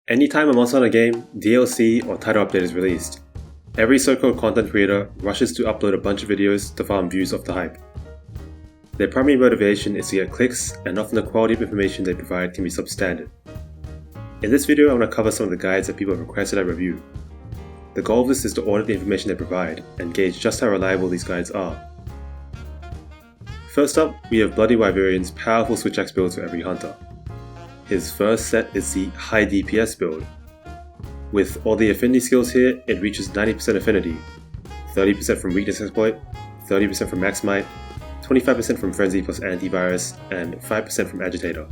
Anytime a monster on a game, DLC, or title update is released, every so-called content creator rushes to upload a bunch of videos to farm views off the hype. Their primary motivation is to get clicks, and often the quality of information they provide can be substandard. In this video, I want to cover some of the guides that people have requested I review. The goal of this is to audit the information they provide, and gauge just how reliable these guides are. First up, we have Bloody Wyverian's powerful switch axe builds for every hunter. His first set is the high DPS build. With all the affinity skills here, it reaches 90% affinity, 30% from weakness exploit, 30% from max might, 25% from frenzy plus antivirus, and 5% from agitator.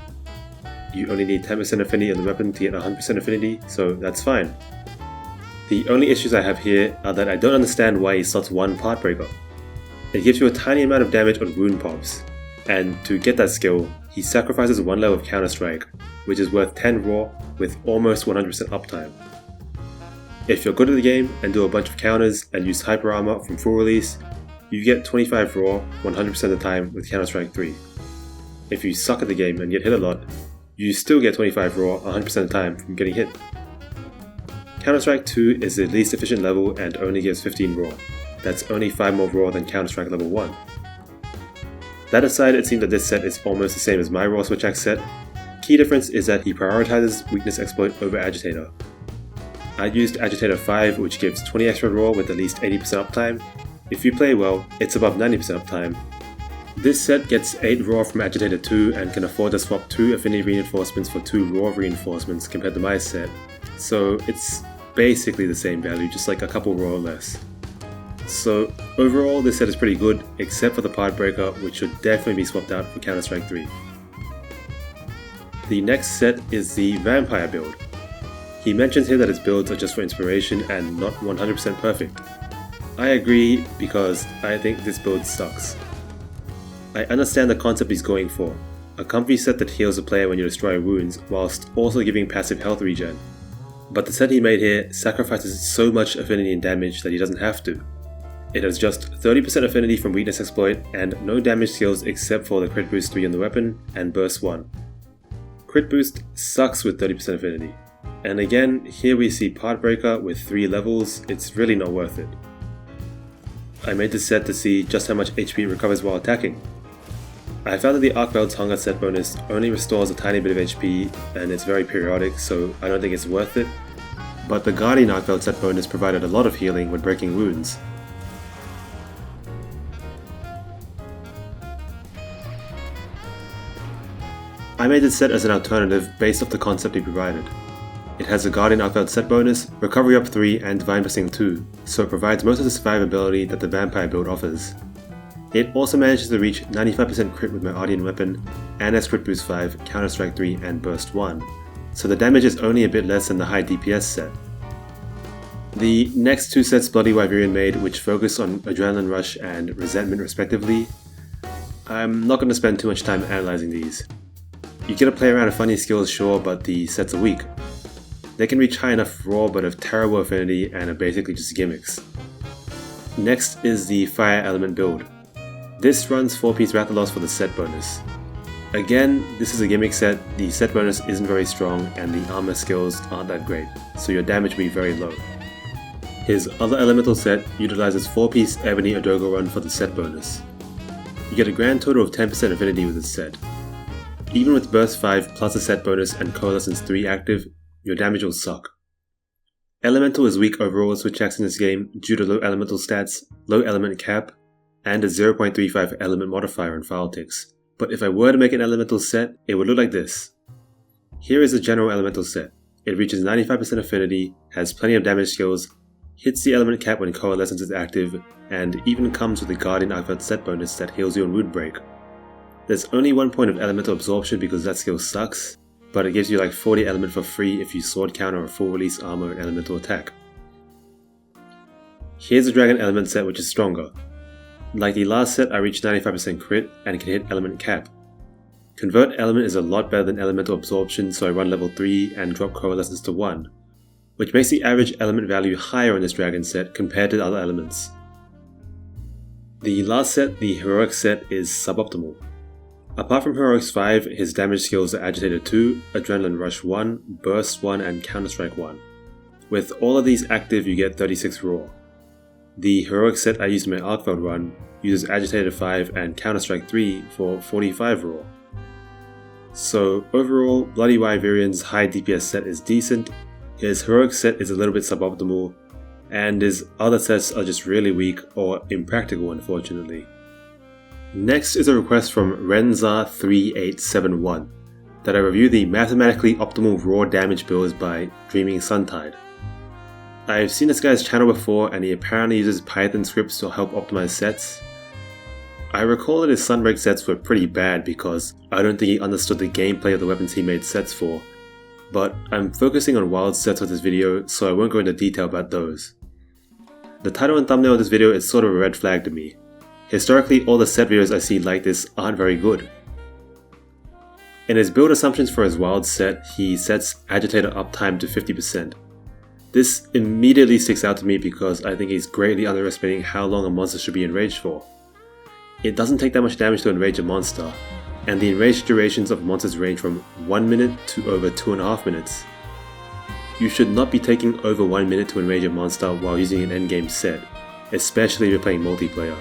You only need 10% affinity on the weapon to get 100% affinity, so that's fine. The only issues I have here are that I don't understand why he slots one part breaker. It gives you a tiny amount of damage on wound pops, and to get that skill, he sacrifices one level of counter strike, which is worth 10 raw with almost 100% uptime. If you're good at the game and do a bunch of counters and use hyper armor from full release, you get 25 raw 100% of the time with counter strike 3. If you suck at the game and get hit a lot, you still get 25 raw 100% of the time from getting hit. Counter strike 2 is the least efficient level and only gives 15 raw. That's only 5 more raw than counter strike level 1. That aside, it seems that this set is almost the same as my raw switch axe set. Key difference is that he prioritizes weakness exploit over agitator. I used agitator 5, which gives 20 extra raw with at least 80% uptime. If you play well, it's above 90% uptime. This set gets 8 raw from agitator 2 and can afford to swap 2 affinity reinforcements for 2 raw reinforcements compared to my set, so it's basically the same value, just like a couple raw less. So overall, this set is pretty good, except for the part breaker, which should definitely be swapped out for Counter Strike 3. The next set is the vampire build. He mentions here that his builds are just for inspiration and not 100% perfect. I agree, because I think this build sucks. I understand the concept he's going for, a comfy set that heals the player when you destroy wounds whilst also giving passive health regen. But the set he made here sacrifices so much affinity and damage that he doesn't have to. It has just 30% affinity from weakness exploit and no damage skills except for the crit boost 3 on the weapon and burst 1. Crit boost sucks with 30% affinity. And again, here we see part breaker with 3 levels, it's really not worth it. I made this set to see just how much HP it recovers while attacking. I found that the Arcveld's Hunger set bonus only restores a tiny bit of HP and it's very periodic, so I don't think it's worth it. But the Guardian Arcveld set bonus provided a lot of healing when breaking wounds. I made this set as an alternative based off the concept he provided. It has a Guardian Arcveld set bonus, Recovery Up 3 and Divine Blessing 2, so it provides most of the survivability that the Vampire build offers. It also manages to reach 95% crit with my Ardian weapon, and has crit boost 5, counter strike 3 and burst 1, so the damage is only a bit less than the high DPS set. The next 2 sets Bloody Wyverian made, which focus on Adrenaline Rush and Resentment respectively, I'm not going to spend too much time analysing these. You get to play around with funny skills, sure, but the sets are weak. They can reach high enough raw but have terrible affinity and are basically just gimmicks. Next is the Fire Element build. This runs 4-piece Rathalos for the set bonus. Again, this is a gimmick set, the set bonus isn't very strong and the armor skills aren't that great, so your damage will be very low. His other elemental set utilizes 4-piece Ebony Adogo run for the set bonus. You get a grand total of 10% affinity with this set. Even with burst 5 plus a set bonus and coalescence 3 active, your damage will suck. Elemental is weak overall switch axe in this game due to low elemental stats, low element cap, and a 0.35 element modifier on file ticks. But if I were to make an elemental set, it would look like this. Here is a general elemental set. It reaches 95% affinity, has plenty of damage skills, hits the element cap when coalescence is active, and even comes with a Guardian Arcveld set bonus that heals you on wound break. There's only 1 point of elemental absorption because that skill sucks, but it gives you like 40 element for free if you sword counter or full release armor and elemental attack. Here's a dragon element set which is stronger. Like the last set, I reached 95% crit and can hit element cap. Convert element is a lot better than elemental absorption, so I run level 3 and drop coalescence to 1, which makes the average element value higher in this dragon set compared to the other elements. The last set, the heroic set, is suboptimal. Apart from Heroics 5, his damage skills are Agitator 2, Adrenaline Rush 1, Burst 1 and Counter-Strike 1. With all of these active you get 36 raw. The Heroic set I used in my Arkveld run uses Agitator 5 and Counter-Strike 3 for 45 raw. So overall, Bloody Wyverian's high DPS set is decent, his Heroic set is a little bit suboptimal, and his other sets are just really weak or impractical unfortunately. Next is a request from Renzar3871 that I review the mathematically optimal raw damage builds by dreamingsuntide. I've seen this guy's channel before and he apparently uses Python scripts to help optimize sets. I recall that his Sunbreak sets were pretty bad because I don't think he understood the gameplay of the weapons he made sets for, but I'm focusing on wild sets with this video so I won't go into detail about those. The title and thumbnail of this video is sort of a red flag to me. Historically, all the set videos I see like this aren't very good. In his build assumptions for his wild set, he sets Agitator uptime to 50%. This immediately sticks out to me because I think he's greatly underestimating how long a monster should be enraged for. It doesn't take that much damage to enrage a monster, and the enrage durations of monsters range from 1 minute to over 2.5 minutes. You should not be taking over 1 minute to enrage a monster while using an endgame set, especially if you're playing multiplayer.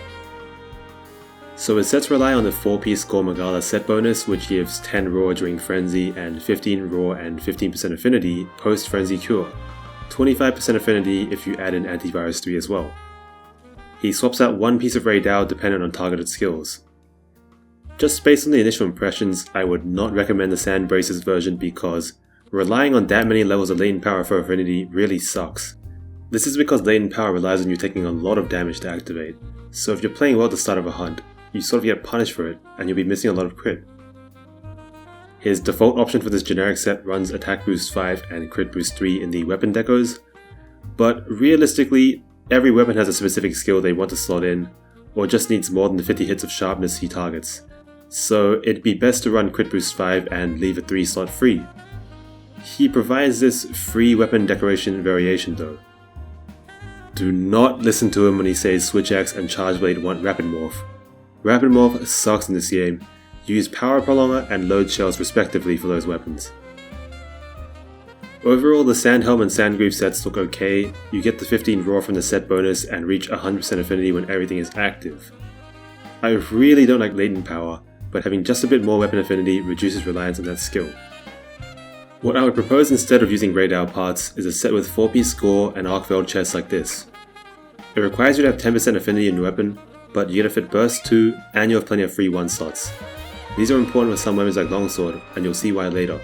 So his sets rely on the 4-piece Score Magala set bonus, which gives 10 raw during Frenzy and 15 raw and 15% affinity post Frenzy Cure, 25% affinity if you add in Antivirus 3 as well. He swaps out one piece of Ray Dow dependent on targeted skills. Just based on the initial impressions, I would not recommend the Sand Braces version because relying on that many levels of latent power for affinity really sucks. This is because latent power relies on you taking a lot of damage to activate, so if you're playing well at the start of a hunt, you sort of get punished for it, and you'll be missing a lot of crit. His default option for this generic set runs Attack Boost 5 and Crit Boost 3 in the weapon decos, but realistically, every weapon has a specific skill they want to slot in, or just needs more than the 50 hits of sharpness he targets, so it'd be best to run Crit Boost 5 and leave a 3 slot free. He provides this free weapon decoration variation though. Do not listen to him when he says Switch Axe and Charge Blade want Rapid Morph. Rapid Morph sucks in this game. Use Power Prolonger and Load Shells respectively for those weapons. Overall, the Sandhelm and Sandgreave sets look okay. You get the 15 raw from the set bonus and reach 100% affinity when everything is active. I really don't like latent power, but having just a bit more weapon affinity reduces reliance on that skill. What I would propose instead of using Radar parts is a set with 4-piece score and Arkveld chests like this. It requires you to have 10% affinity in your weapon, but you get a fit burst 2 and you have plenty of free 1 slots. These are important for some weapons like Longsword, and you'll see why later.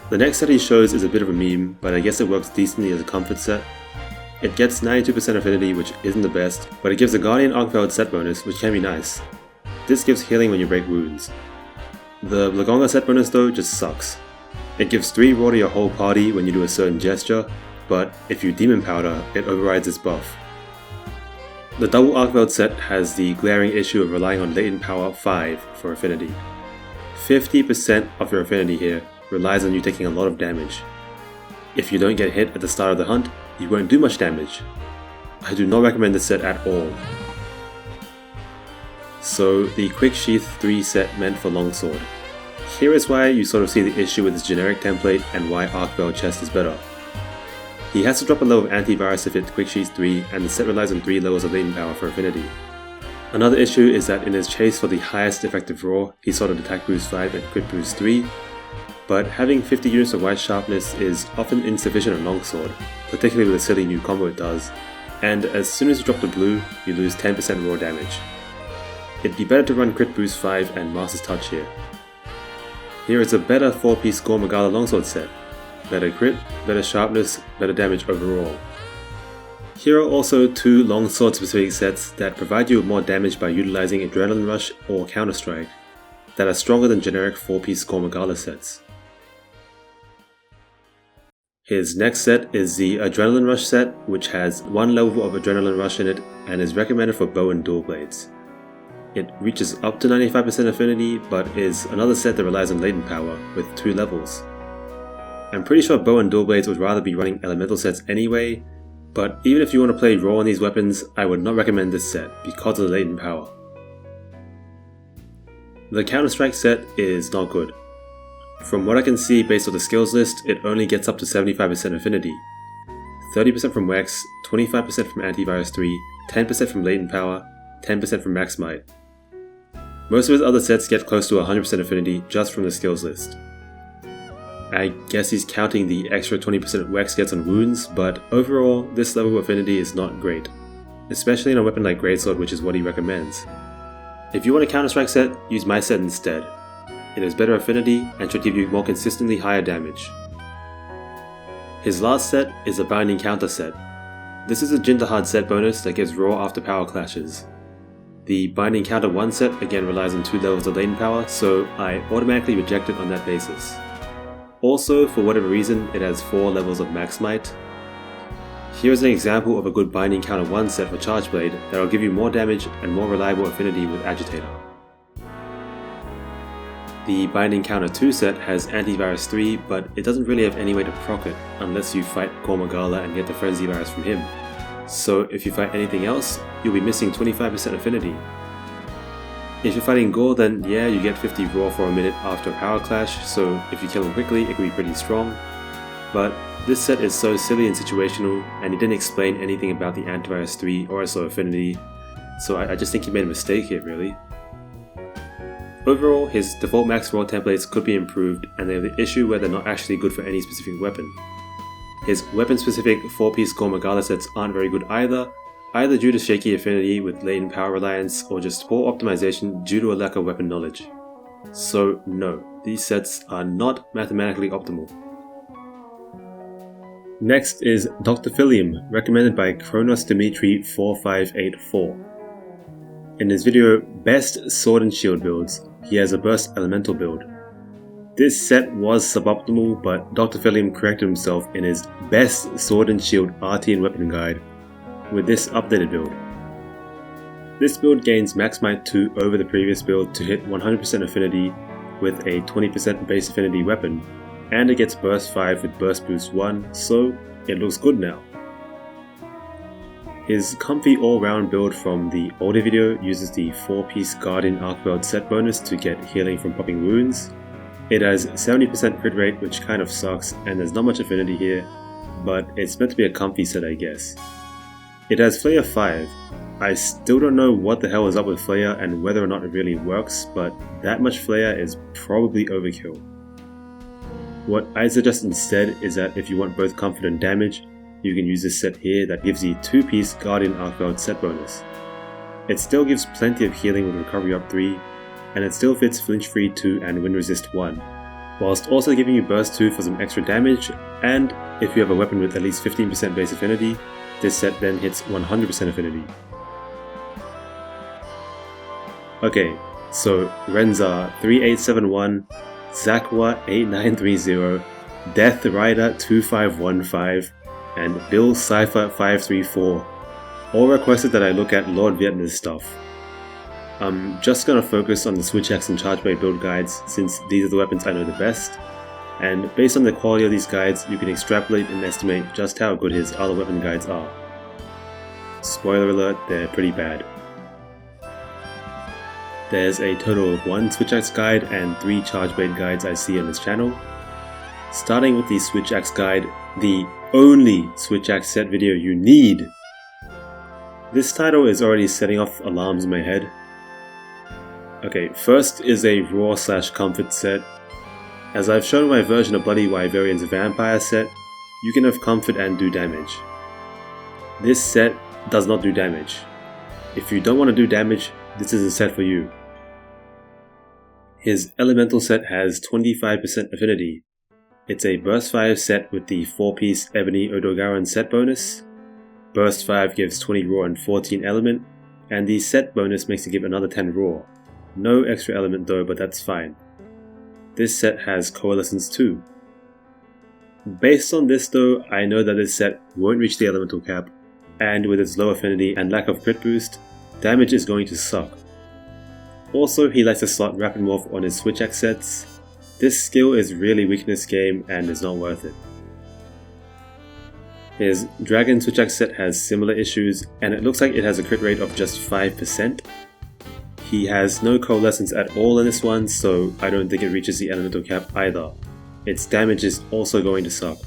The next set he shows is a bit of a meme, but I guess it works decently as a comfort set. It gets 92% affinity, which isn't the best, but it gives a Guardian Arkveld set bonus, which can be nice. This gives healing when you break wounds. The Lagonga set bonus though just sucks. It gives 3 raw to your whole party when you do a certain gesture, but if you Demon Powder, it overrides this buff. The double Arkveld set has the glaring issue of relying on latent power 5 for affinity. 50% of your affinity here relies on you taking a lot of damage. If you don't get hit at the start of the hunt, you won't do much damage. I do not recommend this set at all. So the Quick Sheath 3 set meant for Longsword. Here is why you sort of see the issue with this generic template and why Arkveld chest is better. He has to drop a level of antivirus to fit Quick Sheath 3, and the set relies on 3 levels of latent power for affinity. Another issue is that in his chase for the highest effective raw, he slotted Attack Boost 5 and Crit Boost 3, but having 50 units of white sharpness is often insufficient on Longsword, particularly with the silly new combo it does, and as soon as you drop the blue, you lose 10% raw damage. It'd be better to run Crit Boost 5 and Master's Touch here. Here is a better 4-piece Score Magala Longsword set. Better crit, better sharpness, better damage overall. Here are also 2 Longsword specific sets that provide you with more damage by utilizing Adrenaline Rush or Counter Strike, that are stronger than generic 4-piece Score Magala sets. His next set is the Adrenaline Rush set, which has 1 level of Adrenaline Rush in it and is recommended for bow and dual blades. It reaches up to 95% affinity, but is another set that relies on latent power with 2 levels. I'm pretty sure bow and dual blades would rather be running elemental sets anyway, but even if you want to play raw on these weapons, I would not recommend this set because of the latent power. The Counter-Strike set is not good. From what I can see based on the skills list, it only gets up to 75% affinity. 30% from Wex, 25% from Antivirus 3, 10% from latent power, 10% from max might. Most of his other sets get close to 100% affinity just from the skills list. I guess he's counting the extra 20% Wex gets on wounds, but overall, this level of affinity is not great, especially in a weapon like Greatsword, which is what he recommends. If you want a Counter-Strike set, use my set instead. It has better affinity and should give you more consistently higher damage. His last set is a Binding Counter set. This is a Jin'dahad set bonus that gives raw after power clashes. The Binding Counter 1 set again relies on 2 levels of latent power, so I automatically reject it on that basis. Also, for whatever reason, it has 4 levels of max might. Here is an example of a good Binding Counter 1 set for Charge Blade that will give you more damage and more reliable affinity with Agitator. The Binding Counter 2 set has Antivirus 3, but it doesn't really have any way to proc it unless you fight Kormagala and get the Frenzy Virus from him. So if you fight anything else, you'll be missing 25% affinity. If you're fighting Gore, then yeah, you get 50 raw for a minute after a power clash, so if you kill him quickly, it can be pretty strong. But this set is so silly and situational, and he didn't explain anything about the Antivirus 3 or SO affinity, so I just think he made a mistake here really. Overall, his default max raw templates could be improved, and they have the issue where they're not actually good for any specific weapon. His weapon-specific 4-piece Kormagala sets aren't very good either due to shaky affinity with latent power reliance or just poor optimization due to a lack of weapon knowledge. So no, these sets are not mathematically optimal. Next is Dr. Philliam, recommended by Kronos Dimitri 4584. In his video Best Sword and Shield Builds, he has a Burst Elemental build. This set was suboptimal, but Dr. Philliam corrected himself in his Best Sword and Shield RT and Weapon Guide with this updated build. This build gains max might 2 over the previous build to hit 100% affinity with a 20% base affinity weapon, and it gets burst 5 with burst boost 1, so it looks good now. His comfy all-round build from the older video uses the 4-piece Guardian Arc Weld set bonus to get healing from popping wounds. It has 70% crit rate, which kind of sucks, and there's not much affinity here, but it's meant to be a comfy set, I guess. It has Flare 5. I still don't know what the hell is up with Flare and whether or not it really works, but that much Flare is probably overkill. What I suggest instead is that if you want both comfort and damage, you can use this set here that gives you 2-piece Guardian Arc Weld set bonus. It still gives plenty of healing with Recovery Up 3, and it still fits Flinch Free 2 and Wind Resist 1, whilst also giving you Burst 2 for some extra damage, and if you have a weapon with at least 15% base affinity, this set then hits 100% affinity. Okay, so Renzar 3871, Zakwa 8930, Death Rider 2515, and Bill Cypher 534 all requested that I look at lordviettner's stuff. I'm just gonna focus on the Switch Axe and Charge Blade build guides since these are the weapons I know the best, and based on the quality of these guides you can extrapolate and estimate just how good his other weapon guides are. Spoiler alert, they're pretty bad. There's a total of 1 Switch Axe guide and 3 Charge Blade guides I see on this channel. Starting with the Switch Axe guide, the only Switch Axe set video you need. This title is already setting off alarms in my head. Okay, first is a raw / comfort set. As I've shown my version of Bloody Wyverian's vampire set, you can have comfort and do damage. This set does not do damage. If you don't want to do damage, this is a set for you. His elemental set has 25% affinity. It's a Burst 5 set with the 4-piece Ebony Odogaron set bonus. Burst 5 gives 20 raw and 14 element, and the set bonus makes it give another 10 raw. No extra element though, but that's fine. This set has Coalescence too. Based on this though, I know that this set won't reach the elemental cap, and with its low affinity and lack of crit boost, damage is going to suck. Also, he likes to slot Rapid Morph on his Switch Axe sets. This skill is really weak in this game and is not worth it. His Dragon Switch Axe set has similar issues, and it looks like it has a crit rate of just 5%. He has no coalescence at all in this one, so I don't think it reaches the elemental cap either. Its damage is also going to suck.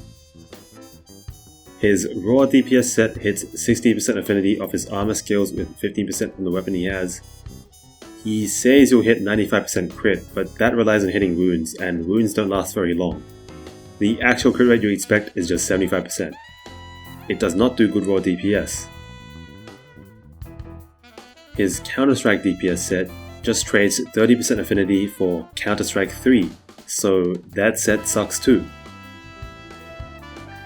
His raw DPS set hits 60% affinity of his armor skills with 15% from the weapon he has. He says you'll hit 95% crit, but that relies on hitting wounds, and wounds don't last very long. The actual crit rate you expect is just 75%. It does not do good raw DPS. His Counter-Strike DPS set just trades 30% affinity for Counter-Strike 3, so that set sucks too.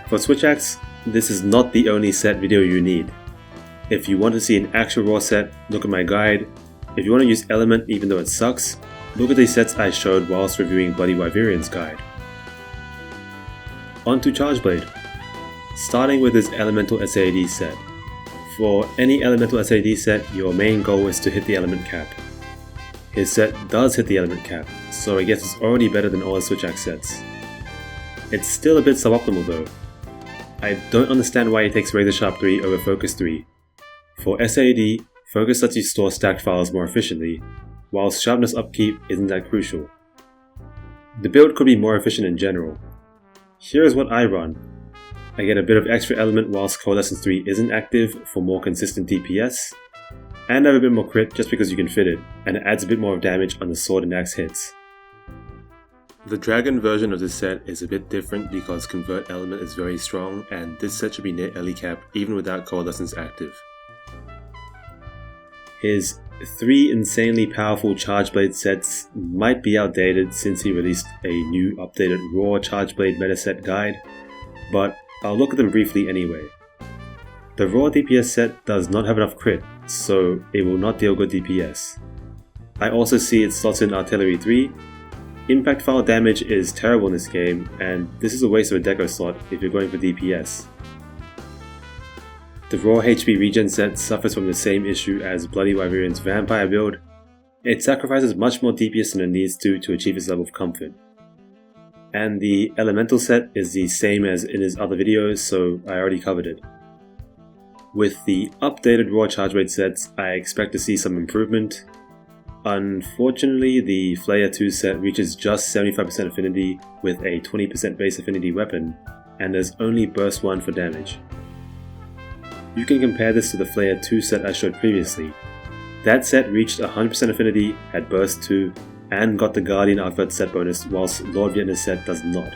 For Switch Axe, this is not the only set video you need. If you want to see an actual raw set, look at my guide. If you want to use Element even though it sucks, look at the sets I showed whilst reviewing Bloody Wyverian's guide. On to Chargeblade. Starting with his Elemental SAD set. For any Elemental SAD set, your main goal is to hit the element cap. His set does hit the element cap, so I guess it's already better than all his Switch Axe sets. It's still a bit suboptimal though. I don't understand why he takes Razor Sharp 3 over Focus 3. For SAD, Focus lets you store stacked files more efficiently, whilst Sharpness upkeep isn't that crucial. The build could be more efficient in general. Here is what I run. I get a bit of extra element whilst Coalescence 3 isn't active for more consistent DPS, and I have a bit more crit just because you can fit it, and it adds a bit more damage on the sword and axe hits. The dragon version of this set is a bit different because Convert Element is very strong, and this set should be near Ellie cap even without Coalescence active. His 3 insanely powerful Chargeblade sets might be outdated since he released a new updated Raw Chargeblade meta set guide, but I'll look at them briefly anyway. The Raw DPS set does not have enough crit, so it will not deal good DPS. I also see it slots in Artillery 3. Impact file damage is terrible in this game, and this is a waste of a deco slot if you're going for DPS. The raw HP regen set suffers from the same issue as Bloody Wyverian's vampire build. It sacrifices much more DPS than it needs to achieve its level of comfort. And the elemental set is the same as in his other videos, so I already covered it. With the updated raw charge rate sets, I expect to see some improvement. Unfortunately, the Flayer 2 set reaches just 75% affinity with a 20% base affinity weapon, and there's only burst 1 for damage. You can compare this to the Flayer 2 set I showed previously. That set reached 100% affinity, had burst 2, and got the Guardian outfit set bonus, whilst lordviettner's set does not.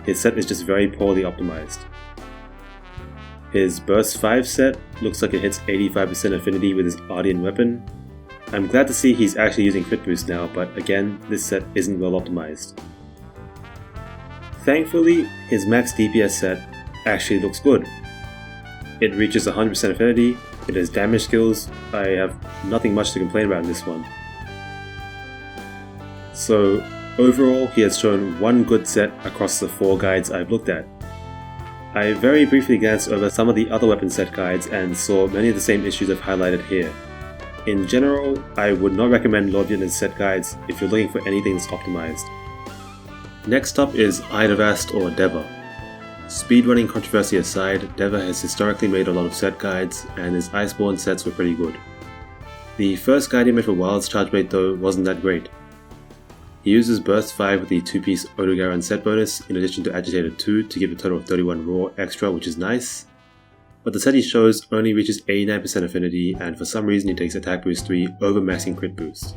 His set is just very poorly optimized. His burst 5 set looks like it hits 85% affinity with his Ardian weapon. I'm glad to see he's actually using crit boost now, but again, this set isn't well optimized. Thankfully, his max DPS set actually looks good. It reaches 100% affinity, it has damage skills. I have nothing much to complain about in this one. So overall, he has shown one good set across the 4 guides I've looked at. I very briefly glanced over some of the other weapon set guides and saw many of the same issues I've highlighted here. In general, I would not recommend lordviettner's set guides if you're looking for anything that's optimized. Next up is idevaste or Deva. Speedrunning controversy aside, Deva has historically made a lot of set guides, and his Iceborne sets were pretty good. The first guide he made for Wild's Chargeblade though wasn't that great. He uses Burst 5 with the 2-piece Odogaron set bonus in addition to Agitator 2 to give a total of 31 raw extra, which is nice. But the set he shows only reaches 89% affinity, and for some reason he takes Attack Boost 3 over maxing Crit Boost.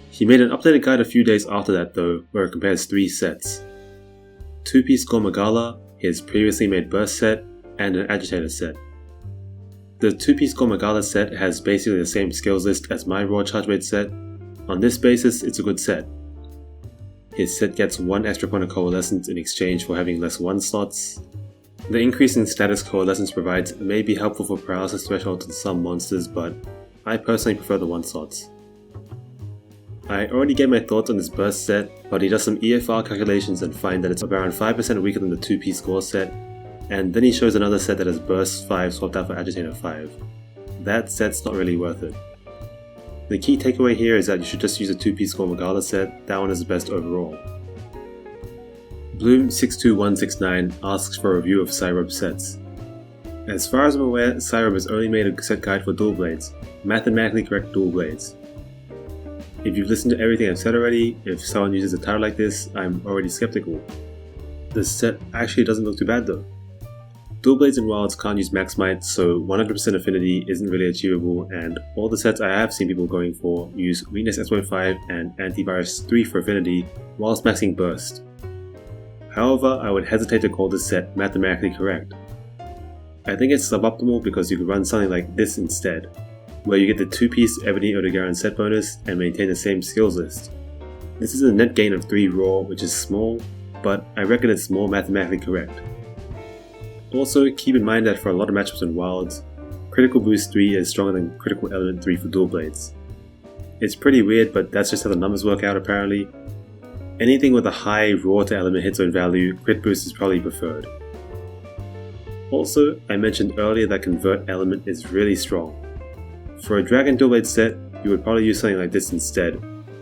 He made an updated guide a few days after that though, where it compares 3 sets. 2-piece Gormagala, his previously made Burst set, and an Agitator set. The 2-piece Gormagala set has basically the same skills list as my raw charge rate set. On this basis, it's a good set. His set gets 1 extra point of Coalescence in exchange for having less 1 slots. The increase in status Coalescence provides may be helpful for paralysis thresholds in some monsters, but I personally prefer the 1 slots. I already gave my thoughts on this Burst set, but he does some EFR calculations and find that it's around 5% weaker than the 2-piece Gore set, and then he shows another set that has Burst 5 swapped out for Agitator 5. That set's not really worth it. The key takeaway here is that you should just use a 2-piece Gormagala set, that one is the best overall. Bloom62169 asks for a review of Syrobe sets. As far as I'm aware, Syrobe has only made a set guide for dual blades, mathematically correct dual blades. If you've listened to everything I've said already, if someone uses a title like this, I'm already skeptical. The set actually doesn't look too bad though. Dual Blades and Wilds can't use max might, so 100% affinity isn't really achievable, and all the sets I have seen people going for use weakness X.5 and antivirus 3 for affinity whilst maxing burst. However, I would hesitate to call this set mathematically correct. I think it's suboptimal because you could run something like this instead, where you get the 2-piece Ebony Odogaron set bonus and maintain the same skills list. This is a net gain of 3 raw, which is small, but I reckon it's more mathematically correct. Also, keep in mind that for a lot of matchups in Wilds, Critical Boost 3 is stronger than Critical Element 3 for Dual Blades. It's pretty weird, but that's just how the numbers work out apparently. Anything with a high raw to element hit zone value, Crit Boost is probably preferred. Also, I mentioned earlier that Convert Element is really strong. For a Dragon Dual Blade set, you would probably use something like this instead,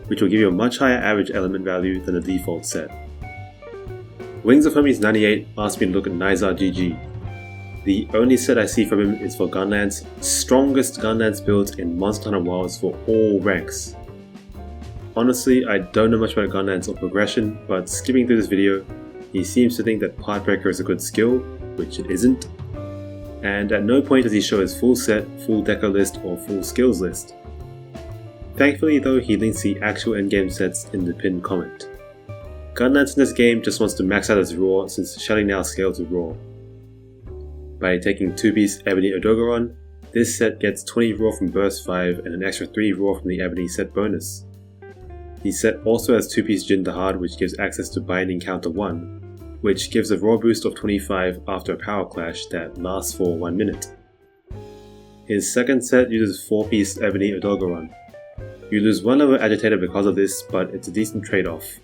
which will give you a much higher average element value than the default set. Wings of Hermes 98 asked me to look at Nizar GG. The only set I see from him is for Gunlance, strongest Gunlance builds in Monster Hunter Wilds for all ranks. Honestly, I don't know much about Gunlance or progression, but skipping through this video, he seems to think that Partbreaker is a good skill, which it isn't, and at no point does he show his full set, full deco list, or full skills list. Thankfully though, he links the actual endgame sets in the pinned comment. Gunlance in this game just wants to max out his raw since Shelly now scales with raw. By taking 2-piece Ebony Odogaron, this set gets 20 raw from burst 5 and an extra 3 raw from the Ebony set bonus. The set also has 2-piece Jin Dahad, which gives access to Binding Counter 1, which gives a raw boost of 25 after a power clash that lasts for 1 minute. His second set uses 4-piece Ebony Odogaron. You lose 1 level Agitator because of this, but it's a decent trade-off.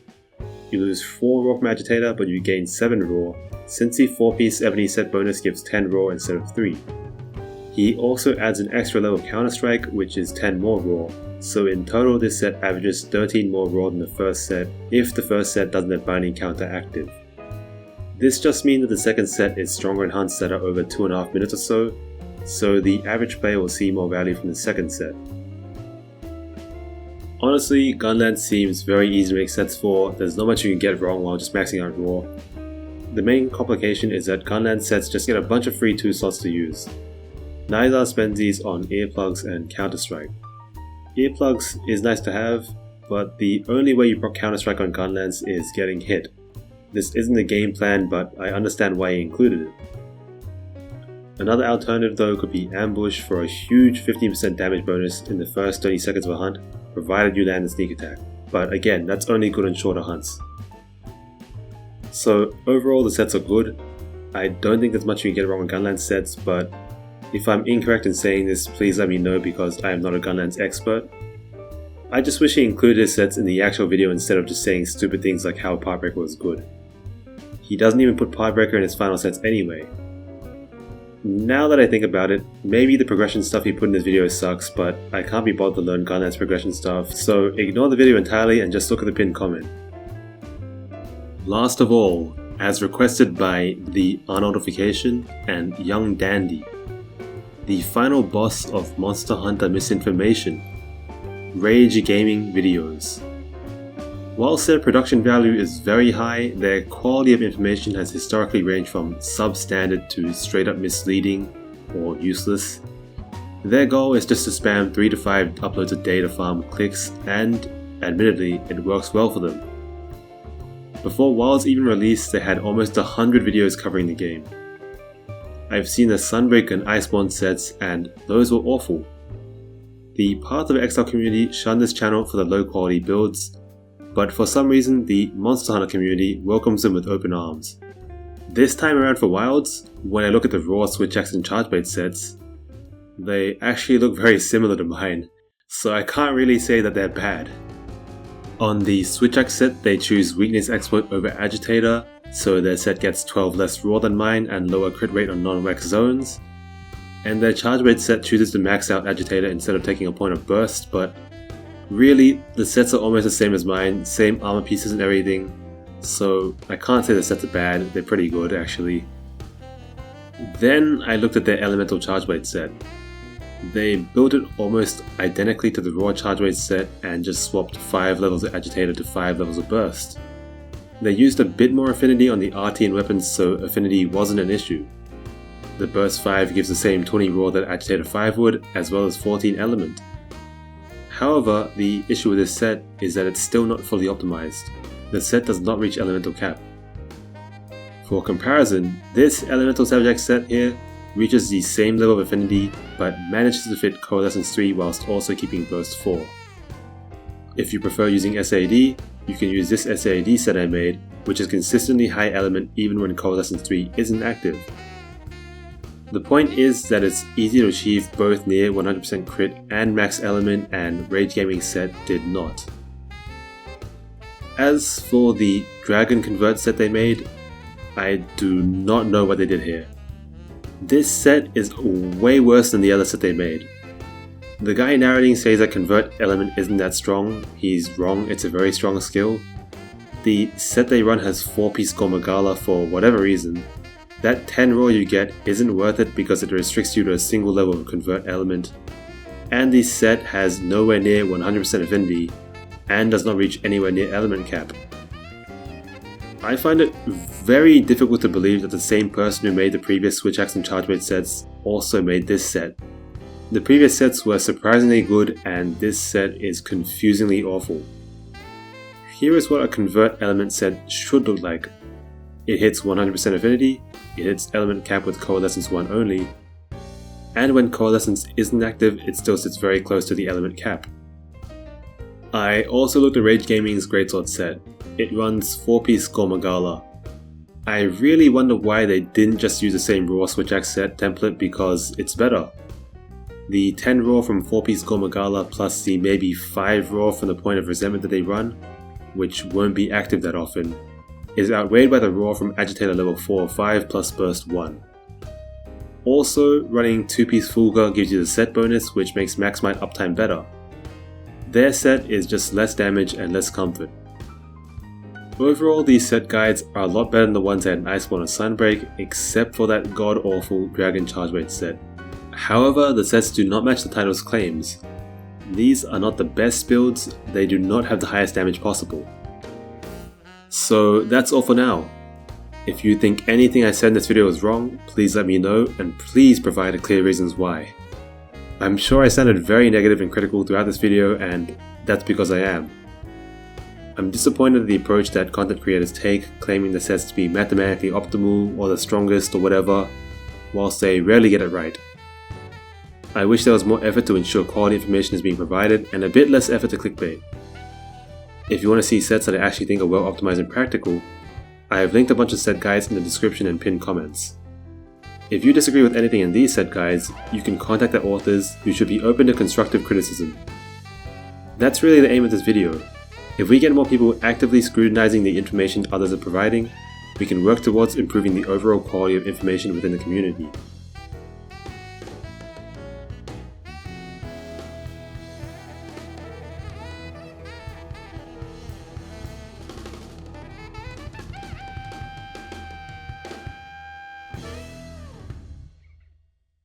You lose 4 raw from Agitator, but you gain 7 raw, since the 4-piece Ebony set bonus gives 10 raw instead of 3. He also adds an extra level Counter Strike, which is 10 more raw, so in total this set averages 13 more raw than the first set if the first set doesn't have Binding Counter active. This just means that the second set is stronger in hunts that are over 2.5 minutes or so the average player will see more value from the second set. Honestly, Gunlance seems very easy to make sets for, there's not much you can get wrong while just maxing out raw. The main complication is that Gunlance sets just get a bunch of free 2 slots to use. Nizar spends these on earplugs and Counter-Strike. Earplugs is nice to have, but the only way you proc Counter-Strike on Gunlance is getting hit. This isn't the game plan, but I understand why he included it. Another alternative though could be Ambush for a huge 15% damage bonus in the first 30 seconds of a hunt, provided you land the sneak attack, but again, that's only good on shorter hunts. So overall the sets are good. I don't think there's much you can get wrong on Gunlance sets, but if I'm incorrect in saying this, please let me know because I am not a Gunlance expert. I just wish he included his sets in the actual video instead of just saying stupid things like how Partbreaker was good. He doesn't even put Partbreaker in his final sets anyway. Now that I think about it, maybe the progression stuff he put in this video sucks, but I can't be bothered to learn Gunlance progression stuff, so ignore the video entirely and just look at the pinned comment. Last of all, as requested by the Arnoldification and Young Dandy, the final boss of Monster Hunter Misinformation, Ragegamingvideos. Whilst their production value is very high, their quality of information has historically ranged from substandard to straight up misleading or useless. Their goal is just to spam 3 to 5 uploads a day to farm clicks, and admittedly, it works well for them. Before Wilds even released, they had almost 100 videos covering the game. I've seen the Sunbreak and Iceborne sets, and those were awful. The Path of Exile community shunned this channel for the low quality builds, but for some reason the Monster Hunter community welcomes them with open arms. This time around for Wilds, when I look at the raw Switch Axe and Chargeblade sets, they actually look very similar to mine, so I can't really say that they're bad. On the Switch Axe set they choose Weakness Exploit over Agitator, so their set gets 12 less raw than mine and lower crit rate on non-wax zones. And their Chargeblade set chooses to max out Agitator instead of taking a point of burst, but really, the sets are almost the same as mine, same armor pieces and everything, so I can't say the sets are bad, they're pretty good actually. Then I looked at their Elemental Chargeblade set. They built it almost identically to the raw charge rate set and just swapped 5 levels of agitator to 5 levels of burst. They used a bit more affinity on the RT and weapons, so affinity wasn't an issue. The burst 5 gives the same 20 raw that agitator 5 would, as well as 14 element. However, the issue with this set is that it's still not fully optimized. The set does not reach elemental cap. For comparison, this elemental Savage Axe set here reaches the same level of affinity but manages to fit Coalescence 3 whilst also keeping burst 4. If you prefer using SAD, you can use this SAD set I made, which is consistently high element even when Coalescence 3 isn't active. The point is that it's easy to achieve both near 100% crit and max element, and Rage Gaming set did not. As for the Dragon Convert set they made, I do not know what they did here. This set is way worse than the other set they made. The guy narrating says that Convert element isn't that strong. He's wrong, it's a very strong skill. The set they run has 4-piece Gormagala for whatever reason. That 10 raw you get isn't worth it because it restricts you to a single level of Convert element, and the set has nowhere near 100% affinity and does not reach anywhere near element cap. I find it very difficult to believe that the same person who made the previous Switch Axe and Charge Rate sets also made this set. The previous sets were surprisingly good, and this set is confusingly awful. Here is what a Convert element set should look like. It hits 100% affinity, it hits element cap with Coalescence 1 only, and when Coalescence isn't active, it still sits very close to the element cap. I also looked at Rage Gaming's Greatsword set. It runs 4-piece Gormagala. I really wonder why they didn't just use the same raw Switch Axe set template because it's better. The 10 raw from 4-piece Gormagala plus the maybe 5 raw from the Point of Resentment that they run, which won't be active that often, is outweighed by the raw from Agitator level 4 or 5 plus burst 1. Also, running 2-piece Fulgur gives you the set bonus, which makes max might uptime better. Their set is just less damage and less comfort. Overall, these set guides are a lot better than the ones that had an Iceborne and Sunbreak, except for that god-awful Dragon Charge Rate set. However, the sets do not match the title's claims. These are not the best builds, they do not have the highest damage possible. So that's all for now. If you think anything I said in this video is wrong, please let me know, and please provide clear reasons why. I'm sure I sounded very negative and critical throughout this video, and that's because I am. I'm disappointed at the approach that content creators take, claiming the sets to be mathematically optimal or the strongest or whatever, whilst they rarely get it right. I wish there was more effort to ensure quality information is being provided, and a bit less effort to clickbait. If you want to see sets that I actually think are well optimized and practical, I have linked a bunch of set guides in the description and pinned comments. If you disagree with anything in these set guides, you can contact the authors, who should be open to constructive criticism. That's really the aim of this video. If we get more people actively scrutinizing the information others are providing, we can work towards improving the overall quality of information within the community.